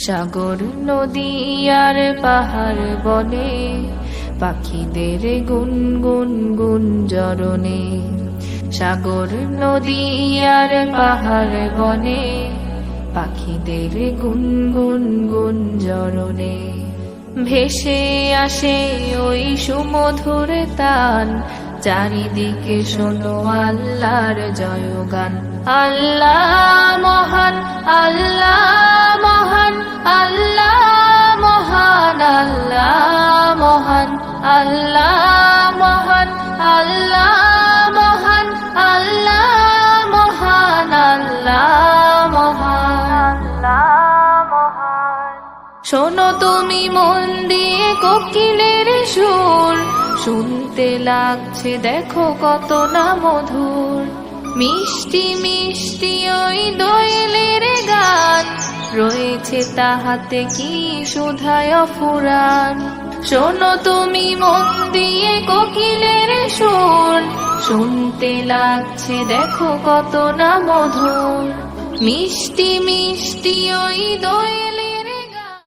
সাগর নদী আর পাহাড় বনে পাখিদের গুনগুন গুঞ্জরণে। সাগর নদী আর পাহাড় বনে পাখিদের গুনগুন গুঞ্জরণে। ভেসে আসে ওই সুমধুর তান, চারিদিকে শোনো আল্লাহর জয়গান। আল্লাহ মহান, আল্লাহ মহান, আল্লাহ মহান, আল্লাহ মহান, আল্লাহ মহান, আল্লাহ মহান, আল্লাহ মহান, আল্লাহ মহান, আল্লাহ মহান। শোনো তুমি মন দিয়ে কোকিলের সুর, শুনতে লাগছে দেখো কত না মধুর। মিষ্টি মিষ্টি ওই দোয়েলের গান, রয়েছে তাহাতে কি সুধায় ফুরান। শোনো তুমি মন দিয়ে কোকিলের সুর, শুনতে লাগছে দেখো কত না মধুর। মিষ্টি মিষ্টি ওই দোয়েলের